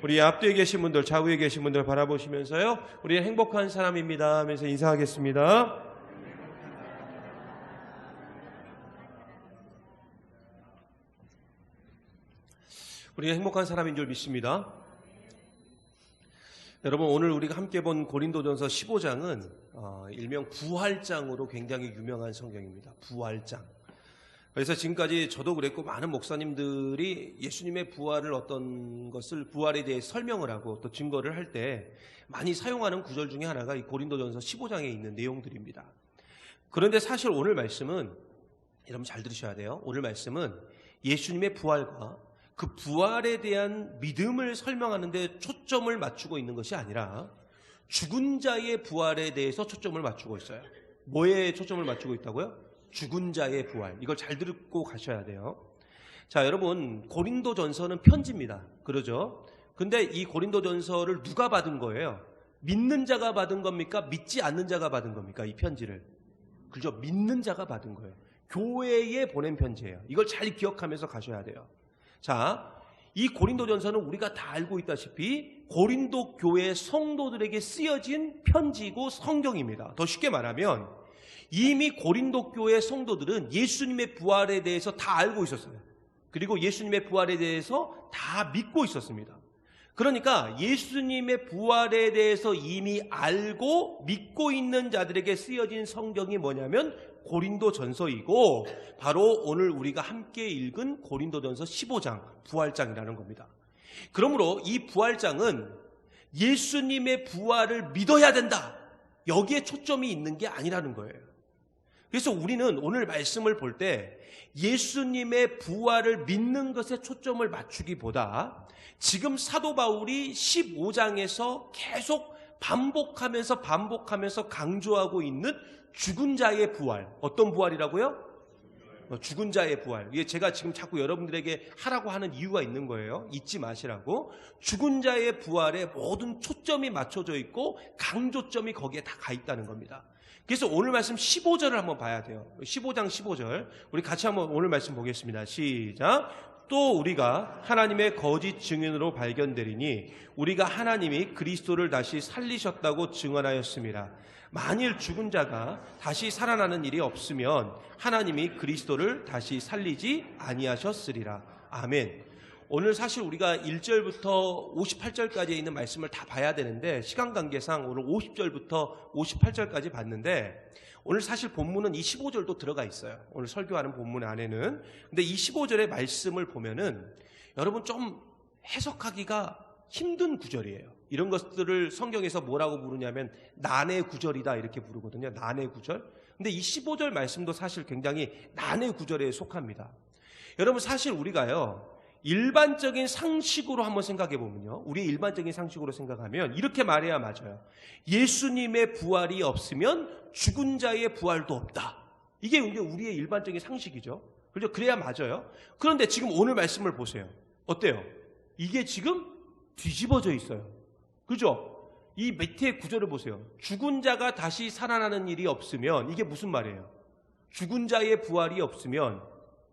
우리 앞뒤에 계신 분들, 좌우에 계신 분들 바라보시면서요, 우리는 행복한 사람입니다 하면서 인사하겠습니다. 우리가 행복한 사람인 줄 믿습니다. 여러분, 오늘 우리가 함께 본 고린도전서 15장은 일명 부활장으로 굉장히 유명한 성경입니다. 부활장. 그래서 지금까지 저도 그랬고 많은 목사님들이 예수님의 부활을 어떤 것을 부활에 대해 설명을 하고 또 증거를 할 때 많이 사용하는 구절 중에 하나가 이 고린도전서 15장에 있는 내용들입니다. 그런데 사실 오늘 말씀은, 여러분 잘 들으셔야 돼요. 오늘 말씀은 예수님의 부활과 그 부활에 대한 믿음을 설명하는 데 초점을 맞추고 있는 것이 아니라 죽은 자의 부활에 대해서 초점을 맞추고 있어요. 뭐에 초점을 맞추고 있다고요? 죽은 자의 부활. 이걸 잘 듣고 가셔야 돼요. 자, 여러분, 고린도전서는 편지입니다. 그러죠? 근데 이 고린도전서를 누가 받은 거예요? 믿는 자가 받은 겁니까? 믿지 않는 자가 받은 겁니까? 이 편지를. 그죠? 믿는 자가 받은 거예요. 교회에 보낸 편지예요. 이걸 잘 기억하면서 가셔야 돼요. 자, 이 고린도전서는 우리가 다 알고 있다시피 고린도 교회 성도들에게 쓰여진 편지이고 성경입니다. 더 쉽게 말하면 이미 고린도 교회 성도들은 예수님의 부활에 대해서 다 알고 있었어요. 그리고 예수님의 부활에 대해서 다 믿고 있었습니다. 그러니까 예수님의 부활에 대해서 이미 알고 믿고 있는 자들에게 쓰여진 성경이 뭐냐면 고린도전서이고, 바로 오늘 우리가 함께 읽은 고린도전서 15장 부활장이라는 겁니다. 그러므로 이 부활장은 예수님의 부활을 믿어야 된다, 여기에 초점이 있는 게 아니라는 거예요. 그래서 우리는 오늘 말씀을 볼 때 예수님의 부활을 믿는 것에 초점을 맞추기보다 지금 사도 바울이 15장에서 계속 반복하면서 강조하고 있는 죽은 자의 부활. 어떤 부활이라고요? 죽은 자의 부활. 이게 제가 지금 자꾸 여러분들에게 하라고 하는 이유가 있는 거예요. 잊지 마시라고. 죽은 자의 부활에 모든 초점이 맞춰져 있고 강조점이 거기에 다 가 있다는 겁니다. 그래서 오늘 말씀 15절을 한번 봐야 돼요. 15장 15절. 우리 같이 한번 오늘 말씀 보겠습니다. 시작. 또 우리가 하나님의 거짓 증인으로 발견되리니 우리가 하나님이 그리스도를 다시 살리셨다고 증언하였습니다. 만일 죽은 자가 다시 살아나는 일이 없으면 하나님이 그리스도를 다시 살리지 아니하셨으리라. 아멘. 오늘 사실 우리가 1절부터 58절까지 있는 말씀을 다 봐야 되는데 시간 관계상 오늘 50절부터 58절까지 봤는데, 오늘 사실 본문은 이 15절도 들어가 있어요. 오늘 설교하는 본문 안에는. 근데 이 15절의 말씀을 보면은 여러분 좀 해석하기가 힘든 구절이에요. 이런 것들을 성경에서 뭐라고 부르냐면 난의 구절이다 이렇게 부르거든요. 난의 구절. 근데 이 15절 말씀도 사실 굉장히 난의 구절에 속합니다. 여러분 사실 우리가요, 일반적인 상식으로 한번 생각해 보면요, 우리의 일반적인 상식으로 생각하면 이렇게 말해야 맞아요. 예수님의 부활이 없으면 죽은 자의 부활도 없다. 이게 우리의 일반적인 상식이죠. 그렇죠? 그래야 맞아요. 그런데 지금 오늘 말씀을 보세요. 어때요? 이게 지금 뒤집어져 있어요. 그죠? 이 밑에 구절을 보세요. 죽은 자가 다시 살아나는 일이 없으면, 이게 무슨 말이에요? 죽은 자의 부활이 없으면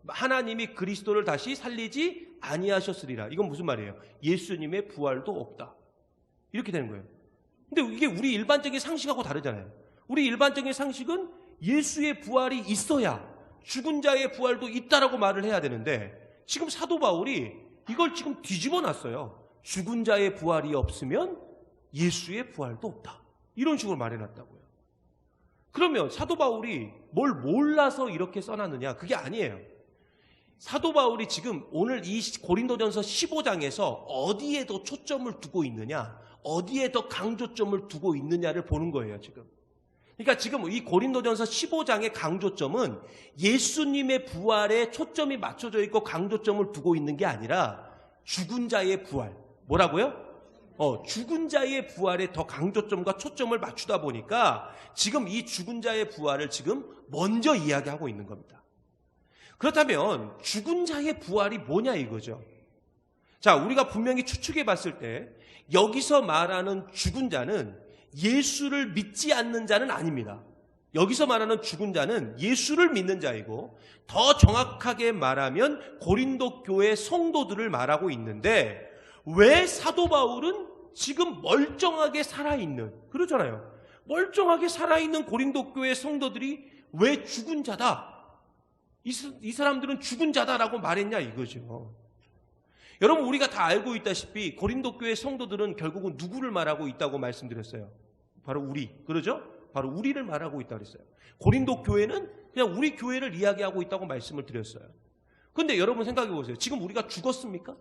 하나님이 그리스도를 다시 살리지 아니하셨으리라. 이건 무슨 말이에요? 예수님의 부활도 없다. 이렇게 되는 거예요. 근데 이게 우리 일반적인 상식하고 다르잖아요. 우리 일반적인 상식은 예수의 부활이 있어야 죽은 자의 부활도 있다라고 말을 해야 되는데, 지금 사도 바울이 이걸 지금 뒤집어 놨어요. 죽은 자의 부활이 없으면 예수의 부활도 없다. 이런 식으로 말해놨다고요. 그러면 사도 바울이 뭘 몰라서 이렇게 써놨느냐? 그게 아니에요. 사도 바울이 지금 오늘 이 고린도전서 15장에서 어디에 더 초점을 두고 있느냐, 어디에 더 강조점을 두고 있느냐를 보는 거예요, 지금. 그러니까 지금 이 고린도전서 15장의 강조점은 예수님의 부활에 초점이 맞춰져 있고 강조점을 두고 있는 게 아니라 죽은 자의 부활. 뭐라고요? 죽은 자의 부활에 더 강조점과 초점을 맞추다 보니까 지금 이 죽은 자의 부활을 지금 먼저 이야기하고 있는 겁니다. 그렇다면 죽은 자의 부활이 뭐냐 이거죠. 자, 우리가 분명히 추측해 봤을 때 여기서 말하는 죽은 자는 예수를 믿지 않는 자는 아닙니다. 여기서 말하는 죽은 자는 예수를 믿는 자이고, 더 정확하게 말하면 고린도 교회 성도들을 말하고 있는데, 왜 사도 바울은 지금 멀쩡하게 살아있는, 그러잖아요. 멀쩡하게 살아있는 고린도 교회 성도들이 왜 죽은 자다, 이 사람들은 죽은 자다라고 말했냐 이거죠. 여러분, 우리가 다 알고 있다시피 고린도 교회 성도들은 결국은 누구를 말하고 있다고 말씀드렸어요? 바로 우리, 그러죠? 바로 우리를 말하고 있다고 그랬어요. 고린도 교회는 그냥 우리 교회를 이야기하고 있다고 말씀을 드렸어요. 그런데 여러분 생각해 보세요. 지금 우리가 죽었습니까?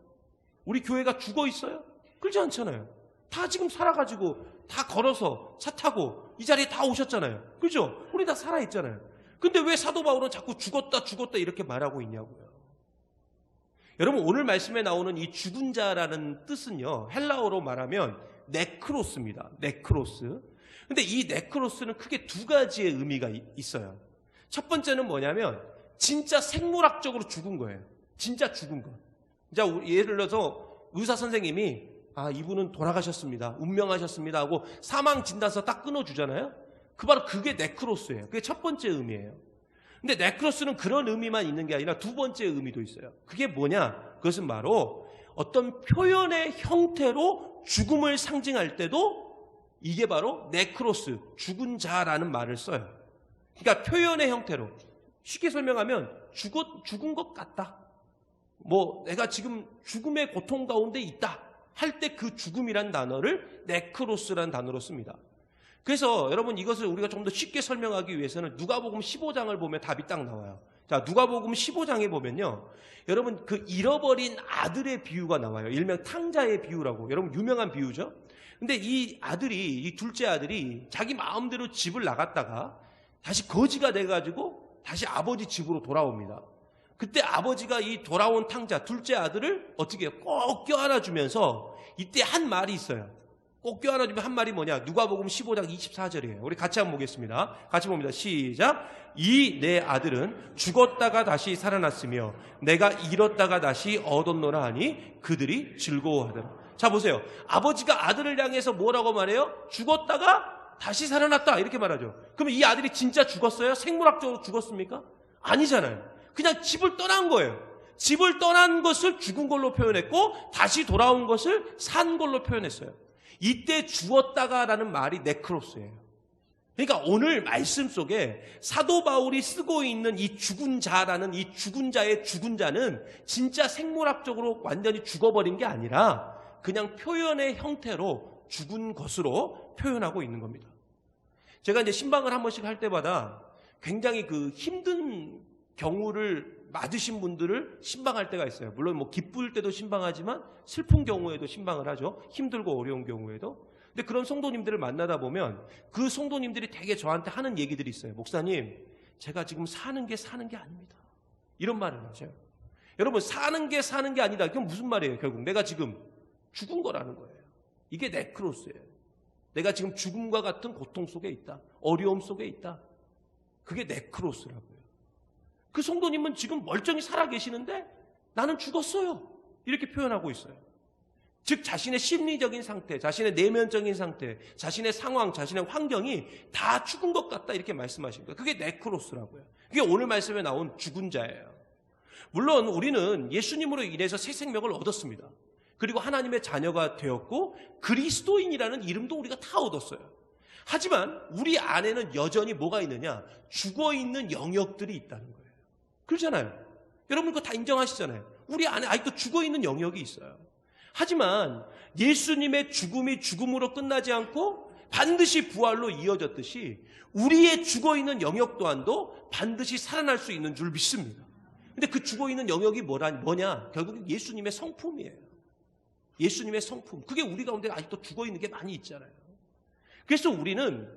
우리 교회가 죽어 있어요? 그렇지 않잖아요. 다 지금 살아가지고 다 걸어서 차 타고 이 자리에 다 오셨잖아요. 그렇죠? 우리 다 살아있잖아요. 근데 왜 사도 바울은 자꾸 죽었다 이렇게 말하고 있냐고요. 여러분, 오늘 말씀에 나오는 이 죽은 자라는 뜻은요, 헬라어로 말하면 네크로스입니다. 네크로스. 근데 이 네크로스는 크게 두 가지의 의미가 있어요. 첫 번째는 뭐냐면 진짜 생물학적으로 죽은 거예요. 진짜 죽은 거. 자, 예를 들어서 의사 선생님이 이분은 돌아가셨습니다, 운명하셨습니다 하고 사망 진단서 딱 끊어주잖아요. 바로 그게 네크로스예요. 그게 첫 번째 의미예요. 근데 네크로스는 그런 의미만 있는 게 아니라 두 번째 의미도 있어요. 그게 뭐냐? 그것은 바로 어떤 표현의 형태로 죽음을 상징할 때도 이게 바로 네크로스, 죽은 자라는 말을 써요. 그러니까 표현의 형태로 쉽게 설명하면 죽은 것 같다, 내가 지금 죽음의 고통 가운데 있다 할 때 그 죽음이란 단어를 네크로스라는 단어로 씁니다. 그래서 여러분, 이것을 우리가 좀 더 쉽게 설명하기 위해서는 누가복음 15장을 보면 답이 딱 나와요. 자, 누가복음 15장에 보면요, 여러분 그 잃어버린 아들의 비유가 나와요. 일명 탕자의 비유라고. 여러분 유명한 비유죠. 근데 이 둘째 아들이 자기 마음대로 집을 나갔다가 다시 거지가 돼가지고 다시 아버지 집으로 돌아옵니다. 그때 아버지가 이 돌아온 탕자 둘째 아들을 어떻게 해요? 꼭 껴안아주면서 이때 한 말이 있어요. 꼭 껴안아주면 한 말이 뭐냐? 누가복음 15장 24절이에요. 우리 같이 한번 보겠습니다. 같이 봅니다. 시작. 이 내 아들은 죽었다가 다시 살아났으며 내가 잃었다가 다시 얻었노라 하니 그들이 즐거워하더라. 자, 보세요. 아버지가 아들을 향해서 뭐라고 말해요? 죽었다가 다시 살아났다 이렇게 말하죠. 그러면 이 아들이 진짜 죽었어요? 생물학적으로 죽었습니까? 아니잖아요. 그냥 집을 떠난 거예요. 집을 떠난 것을 죽은 걸로 표현했고 다시 돌아온 것을 산 걸로 표현했어요. 이때 죽었다가라는 말이 네크로스예요. 그러니까 오늘 말씀 속에 사도 바울이 쓰고 있는 이 죽은 자라는 이 죽은 자의 죽은 자는 진짜 생물학적으로 완전히 죽어버린 게 아니라 그냥 표현의 형태로 죽은 것으로 표현하고 있는 겁니다. 제가 이제 신방을 한 번씩 할 때마다 굉장히 그 힘든 경우를 맞으신 분들을 신방할 때가 있어요. 물론 기쁠 때도 신방하지만 슬픈 경우에도 신방을 하죠. 힘들고 어려운 경우에도. 근데 그런 성도님들을 만나다 보면 그 성도님들이 되게 저한테 하는 얘기들이 있어요. 목사님, 제가 지금 사는 게 아닙니다. 이런 말을 하죠. 여러분, 사는 게 아니다. 그건 무슨 말이에요? 결국 내가 지금 죽은 거라는 거예요. 이게 네크로스예요. 내가 지금 죽음과 같은 고통 속에 있다. 어려움 속에 있다. 그게 네크로스라고요. 그 성도님은 지금 멀쩡히 살아계시는데 나는 죽었어요. 이렇게 표현하고 있어요. 즉 자신의 심리적인 상태, 자신의 내면적인 상태, 자신의 상황, 자신의 환경이 다 죽은 것 같다 이렇게 말씀하신 거예요. 그게 네크로스라고요. 그게 오늘 말씀에 나온 죽은 자예요. 물론 우리는 예수님으로 인해서 새 생명을 얻었습니다. 그리고 하나님의 자녀가 되었고 그리스도인이라는 이름도 우리가 다 얻었어요. 하지만 우리 안에는 여전히 뭐가 있느냐? 죽어있는 영역들이 있다는 거예요. 그렇잖아요. 여러분 그거 다 인정하시잖아요. 우리 안에 아직도 죽어있는 영역이 있어요. 하지만 예수님의 죽음이 죽음으로 끝나지 않고 반드시 부활로 이어졌듯이 우리의 죽어있는 영역 또한도 반드시 살아날 수 있는 줄 믿습니다. 근데 그 죽어있는 영역이 뭐냐? 결국 예수님의 성품이에요. 예수님의 성품. 그게 우리 가운데 아직도 죽어있는 게 많이 있잖아요. 그래서 우리는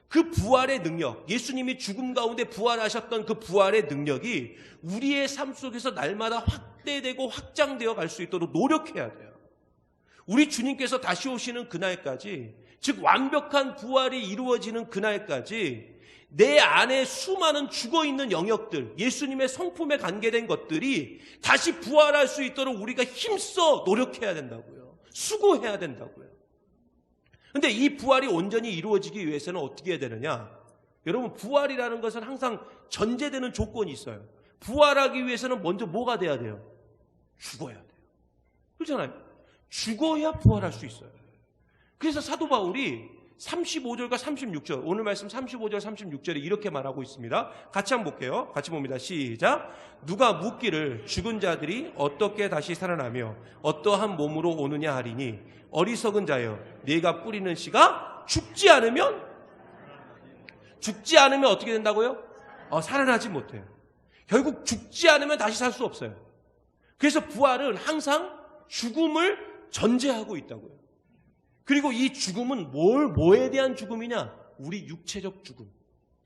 그 부활의 능력, 예수님이 죽음 가운데 부활하셨던 그 부활의 능력이 우리의 삶 속에서 날마다 확대되고 확장되어 갈 수 있도록 노력해야 돼요. 우리 주님께서 다시 오시는 그날까지, 즉 완벽한 부활이 이루어지는 그날까지 내 안에 수많은 죽어있는 영역들, 예수님의 성품에 관계된 것들이 다시 부활할 수 있도록 우리가 힘써 노력해야 된다고요. 수고해야 된다고요. 근데 이 부활이 온전히 이루어지기 위해서는 어떻게 해야 되느냐? 여러분, 부활이라는 것은 항상 전제되는 조건이 있어요. 부활하기 위해서는 먼저 뭐가 돼야 돼요? 죽어야 돼요. 그렇잖아요. 죽어야 부활할 수 있어요. 그래서 사도 바울이 35절과 36절, 오늘 말씀 35절 36절에 이렇게 말하고 있습니다. 같이 한번 볼게요. 같이 봅니다. 시작. 누가 묻기를 죽은 자들이 어떻게 다시 살아나며 어떠한 몸으로 오느냐 하리니 어리석은 자여 네가 뿌리는 씨가 죽지 않으면 어떻게 된다고요? 살아나지 못해요. 결국 죽지 않으면 다시 살 수 없어요. 그래서 부활은 항상 죽음을 전제하고 있다고요. 그리고 이 죽음은 뭐에 대한 죽음이냐? 우리 육체적 죽음.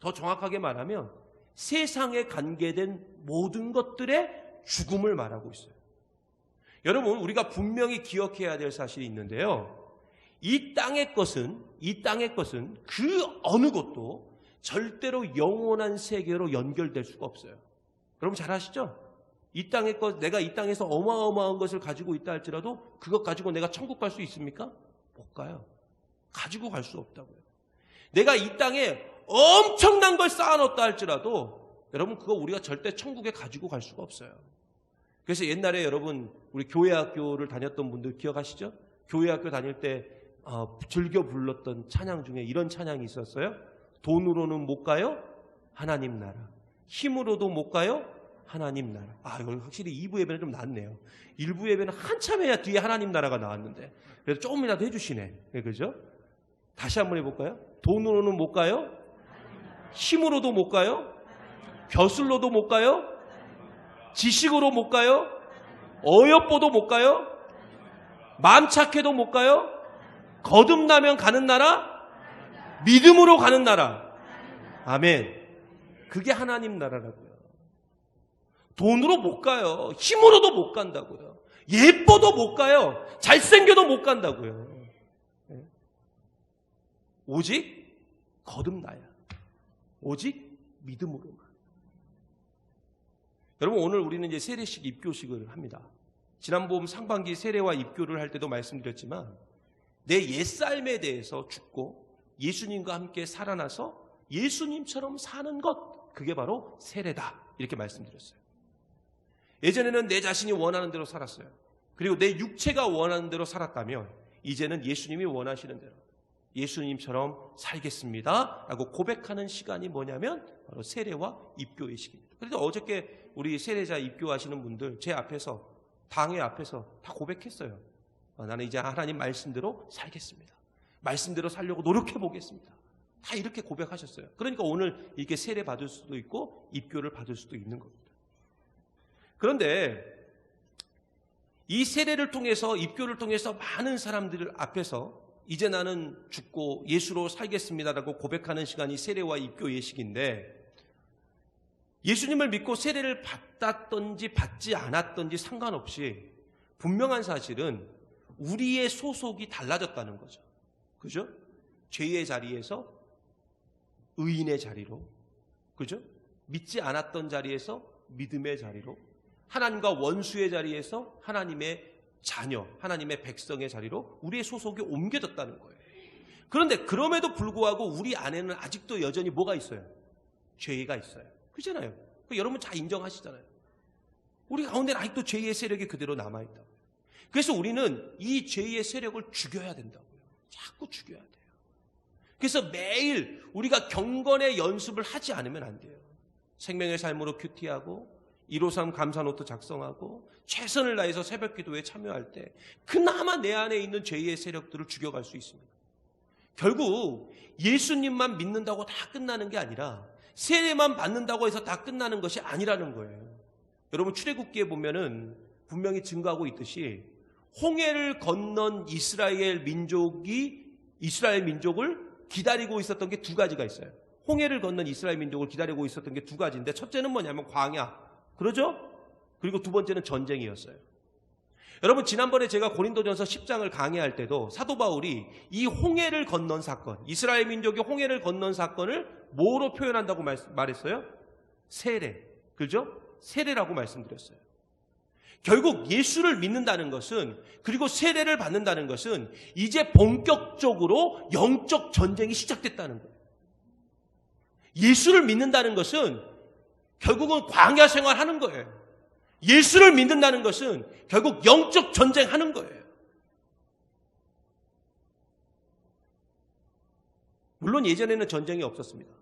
더 정확하게 말하면 세상에 관계된 모든 것들의 죽음을 말하고 있어요. 여러분, 우리가 분명히 기억해야 될 사실이 있는데요. 이 땅의 것은 그 어느 것도 절대로 영원한 세계로 연결될 수가 없어요. 여러분 잘 아시죠? 이 땅의 것, 내가 이 땅에서 어마어마한 것을 가지고 있다 할지라도 그것 가지고 내가 천국 갈 수 있습니까? 못 가요. 가지고 갈 수 없다고요. 내가 이 땅에 엄청난 걸 쌓아놓았다 할지라도 여러분 그거 우리가 절대 천국에 가지고 갈 수가 없어요. 그래서 옛날에 여러분 우리 교회학교를 다녔던 분들 기억하시죠? 교회학교 다닐 때 즐겨 불렀던 찬양 중에 이런 찬양이 있었어요. 돈으로는 못 가요? 하나님 나라. 힘으로도 못 가요? 하나님 나라. 이거 확실히 2부 예배는 좀 낫네요. 1부 예배는 한참 해야 뒤에 하나님 나라가 나왔는데 그래서 조금이라도 해주시네. 그죠? 다시 한번 해볼까요? 돈으로는 못 가요? 힘으로도 못 가요? 벼슬로도 못 가요? 지식으로 못 가요? 어여뽀도 못 가요? 마음 착해도 못 가요? 거듭나면 가는 나라? 믿음으로 가는 나라. 아멘. 그게 하나님 나라라고요. 돈으로 못 가요. 힘으로도 못 간다고요. 예뻐도 못 가요. 잘생겨도 못 간다고요. 오직 거듭나야. 오직 믿음으로만. 여러분 오늘 우리는 이제 세례식 입교식을 합니다. 지난번 상반기 세례와 입교를 할 때도 말씀드렸지만 내 옛삶에 대해서 죽고 예수님과 함께 살아나서 예수님처럼 사는 것, 그게 바로 세례다. 이렇게 말씀드렸어요. 예전에는 내 자신이 원하는 대로 살았어요. 그리고 내 육체가 원하는 대로 살았다면 이제는 예수님이 원하시는 대로 예수님처럼 살겠습니다 라고 고백하는 시간이 뭐냐면 바로 세례와 입교의 시기입니다. 그래서 어저께 우리 세례자 입교하시는 분들 제 앞에서 당회 앞에서 다 고백했어요. 나는 이제 하나님 말씀대로 살겠습니다. 말씀대로 살려고 노력해 보겠습니다. 다 이렇게 고백하셨어요. 그러니까 오늘 이렇게 세례 받을 수도 있고 입교를 받을 수도 있는 겁니다. 그런데 이 세례를 통해서 입교를 통해서 많은 사람들 앞에서 이제 나는 죽고 예수로 살겠습니다라고 고백하는 시간이 세례와 입교 예식인데 예수님을 믿고 세례를 받았던지 받지 않았던지 상관없이 분명한 사실은 우리의 소속이 달라졌다는 거죠. 그죠? 죄의 자리에서 의인의 자리로, 그죠? 믿지 않았던 자리에서 믿음의 자리로, 하나님과 원수의 자리에서 하나님의 자녀, 하나님의 백성의 자리로 우리의 소속이 옮겨졌다는 거예요. 그런데 그럼에도 불구하고 우리 안에는 아직도 여전히 뭐가 있어요? 죄가 있어요. 그렇잖아요. 여러분 다 인정하시잖아요. 우리 가운데는 아직도 죄의 세력이 그대로 남아있다고요. 그래서 우리는 이 죄의 세력을 죽여야 된다고요. 자꾸 죽여야 돼요. 그래서 매일 우리가 경건의 연습을 하지 않으면 안 돼요. 생명의 삶으로 큐티하고 153 감사노트 작성하고 최선을 다해서 새벽 기도에 참여할 때 그나마 내 안에 있는 죄의 세력들을 죽여갈 수 있습니다. 결국 예수님만 믿는다고 다 끝나는 게 아니라 세례만 받는다고 해서 다 끝나는 것이 아니라는 거예요. 여러분 출애굽기에 보면은 분명히 증거하고 있듯이 홍해를 건넌 이스라엘 민족을 기다리고 있었던 게 두 가지가 있어요. 홍해를 건넌 이스라엘 민족을 기다리고 있었던 게 두 가지인데 첫째는 뭐냐면 광야, 그러죠? 그리고 두 번째는 전쟁이었어요. 여러분 지난번에 제가 고린도전서 10장을 강의할 때도 사도 바울이 이 홍해를 건넌 사건, 이스라엘 민족이 홍해를 건넌 사건을 뭐로 표현한다고 말했어요? 세례, 그죠? 세례라고 말씀드렸어요. 결국 예수를 믿는다는 것은, 그리고 세례를 받는다는 것은 이제 본격적으로 영적 전쟁이 시작됐다는 거예요. 예수를 믿는다는 것은 결국은 광야 생활하는 거예요. 예수를 믿는다는 것은 결국 영적 전쟁하는 거예요. 물론 예전에는 전쟁이 없었습니다.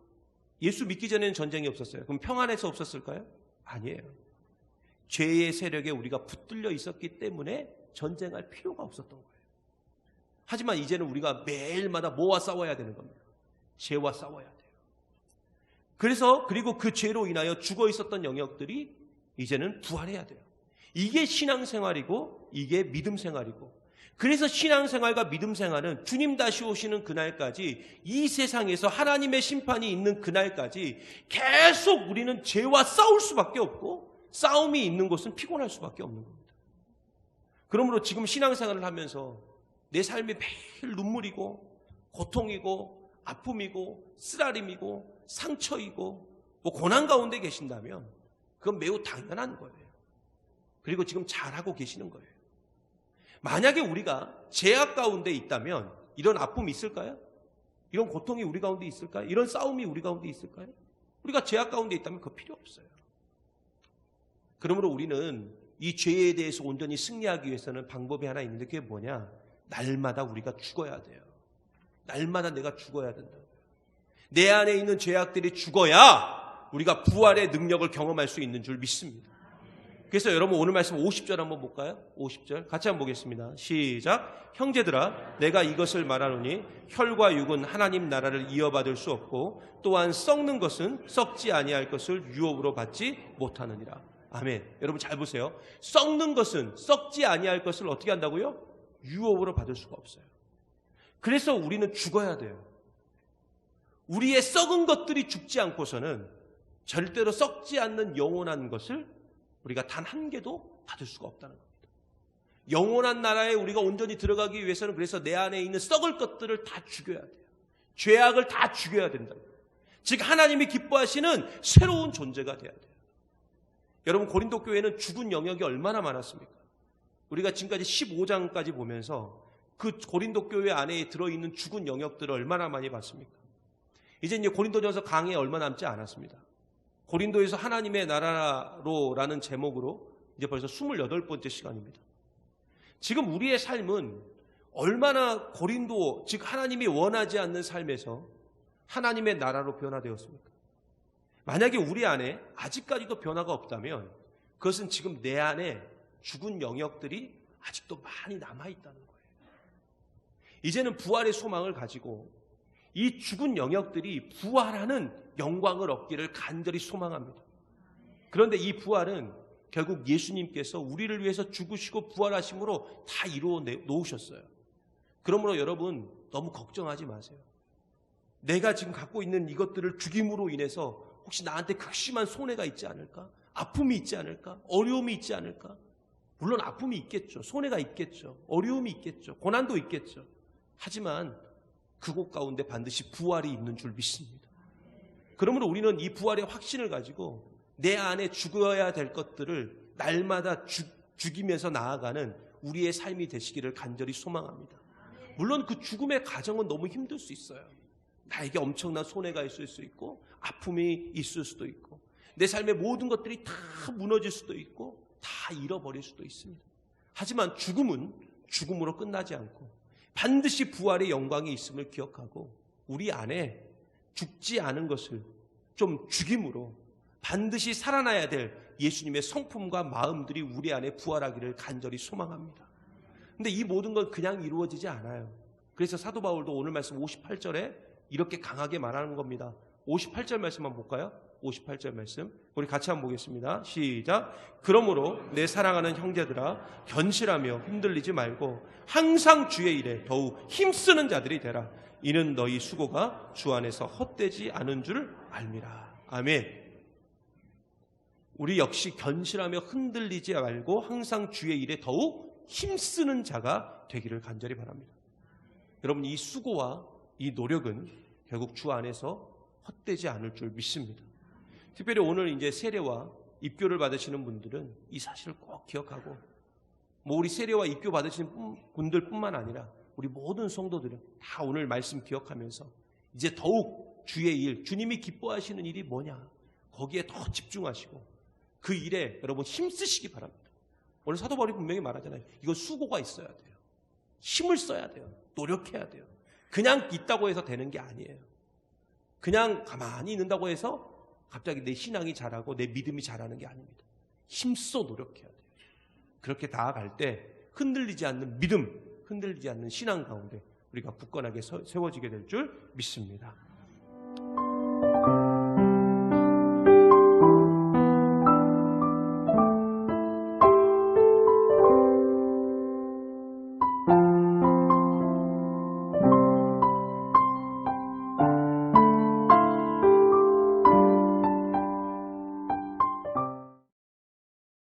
예수 믿기 전에는 전쟁이 없었어요. 그럼 평안해서 없었을까요? 아니에요. 죄의 세력에 우리가 붙들려 있었기 때문에 전쟁할 필요가 없었던 거예요. 하지만 이제는 우리가 매일마다 뭐와 싸워야 되는 겁니다. 죄와 싸워야 돼요. 그리고 그 죄로 인하여 죽어 있었던 영역들이 이제는 부활해야 돼요. 이게 신앙생활이고 이게 믿음생활이고, 그래서 신앙생활과 믿음생활은 주님 다시 오시는 그날까지, 이 세상에서 하나님의 심판이 있는 그날까지 계속 우리는 죄와 싸울 수밖에 없고, 싸움이 있는 곳은 피곤할 수밖에 없는 겁니다. 그러므로 지금 신앙생활을 하면서 내 삶이 매일 눈물이고 고통이고 아픔이고 쓰라림이고 상처이고 고난 가운데 계신다면 그건 매우 당연한 거예요. 그리고 지금 잘하고 계시는 거예요. 만약에 우리가 죄악 가운데 있다면 이런 아픔이 있을까요? 이런 고통이 우리 가운데 있을까요? 이런 싸움이 우리 가운데 있을까요? 우리가 죄악 가운데 있다면 그거 필요 없어요. 그러므로 우리는 이 죄에 대해서 온전히 승리하기 위해서는 방법이 하나 있는데, 그게 뭐냐? 날마다 우리가 죽어야 돼요. 날마다 내가 죽어야 된다고요. 내 안에 있는 죄악들이 죽어야 우리가 부활의 능력을 경험할 수 있는 줄 믿습니다. 그래서 여러분 오늘 말씀 50절 한번 볼까요? 50절 같이 한번 보겠습니다. 시작. 형제들아, 내가 이것을 말하노니 혈과 육은 하나님 나라를 이어받을 수 없고, 또한 썩는 것은 썩지 아니할 것을 유업으로 받지 못하느니라. 아멘. 여러분 잘 보세요. 썩는 것은 썩지 아니할 것을 어떻게 한다고요? 유업으로 받을 수가 없어요. 그래서 우리는 죽어야 돼요. 우리의 썩은 것들이 죽지 않고서는 절대로 썩지 않는 영원한 것을 우리가 단 한 개도 받을 수가 없다는 겁니다. 영원한 나라에 우리가 온전히 들어가기 위해서는 그래서 내 안에 있는 썩을 것들을 다 죽여야 돼요. 죄악을 다 죽여야 된다. 즉 하나님이 기뻐하시는 새로운 존재가 돼야 돼요. 여러분 고린도 교회는 죽은 영역이 얼마나 많았습니까? 우리가 지금까지 15장까지 보면서 그 고린도 교회 안에 들어있는 죽은 영역들을 얼마나 많이 봤습니까? 이제 고린도전서 강의에 얼마 남지 않았습니다. 고린도에서 하나님의 나라로라는 제목으로 이제 벌써 28번째 시간입니다. 지금 우리의 삶은 얼마나 고린도, 즉 하나님이 원하지 않는 삶에서 하나님의 나라로 변화되었습니까? 만약에 우리 안에 아직까지도 변화가 없다면 그것은 지금 내 안에 죽은 영역들이 아직도 많이 남아있다는 거예요. 이제는 부활의 소망을 가지고 이 죽은 영역들이 부활하는 영광을 얻기를 간절히 소망합니다. 그런데 이 부활은 결국 예수님께서 우리를 위해서 죽으시고 부활하심으로 다 이루어 놓으셨어요. 그러므로 여러분 너무 걱정하지 마세요. 내가 지금 갖고 있는 이것들을 죽임으로 인해서 혹시 나한테 극심한 손해가 있지 않을까? 아픔이 있지 않을까? 어려움이 있지 않을까? 물론 아픔이 있겠죠. 손해가 있겠죠. 어려움이 있겠죠. 고난도 있겠죠. 하지만 그곳 가운데 반드시 부활이 있는 줄 믿습니다. 그러므로 우리는 이 부활의 확신을 가지고 내 안에 죽어야 될 것들을 날마다 죽이면서 나아가는 우리의 삶이 되시기를 간절히 소망합니다. 물론 그 죽음의 과정은 너무 힘들 수 있어요. 나에게 엄청난 손해가 있을 수 있고 아픔이 있을 수도 있고 내 삶의 모든 것들이 다 무너질 수도 있고 다 잃어버릴 수도 있습니다. 하지만 죽음은 죽음으로 끝나지 않고 반드시 부활의 영광이 있음을 기억하고 우리 안에 죽지 않은 것을 좀 죽임으로 반드시 살아나야 될 예수님의 성품과 마음들이 우리 안에 부활하기를 간절히 소망합니다. 근데 이 모든 건 그냥 이루어지지 않아요. 그래서 사도 바울도 오늘 말씀 58절에 이렇게 강하게 말하는 겁니다. 58절 말씀 한번 볼까요? 58절 말씀 우리 같이 한번 보겠습니다. 시작. 그러므로 내 사랑하는 형제들아 견실하며 흔들리지 말고 항상 주의 일에 더욱 힘쓰는 자들이 되라. 이는 너희 수고가 주 안에서 헛되지 않은 줄 알미라. 아멘. 우리 역시 견실하며 흔들리지 말고 항상 주의 일에 더욱 힘쓰는 자가 되기를 간절히 바랍니다. 여러분 이 수고와 이 노력은 결국 주 안에서 헛되지 않을 줄 믿습니다. 특별히 오늘 이제 세례와 입교를 받으시는 분들은 이 사실을 꼭 기억하고 우리 세례와 입교 받으시는 분들뿐만 아니라 우리 모든 성도들은 다 오늘 말씀 기억하면서 이제 더욱 주의 일, 주님이 기뻐하시는 일이 뭐냐 거기에 더 집중하시고 그 일에 여러분 힘쓰시기 바랍니다. 오늘 사도 바울이 분명히 말하잖아요. 이건 수고가 있어야 돼요. 힘을 써야 돼요. 노력해야 돼요. 그냥 있다고 해서 되는 게 아니에요. 그냥 가만히 있는다고 해서 갑자기 내 신앙이 자라고 내 믿음이 자라는 게 아닙니다. 힘써 노력해야 돼요. 그렇게 나아갈 때 흔들리지 않는 믿음, 흔들리지 않는 신앙 가운데 우리가 굳건하게 세워지게 될 줄 믿습니다.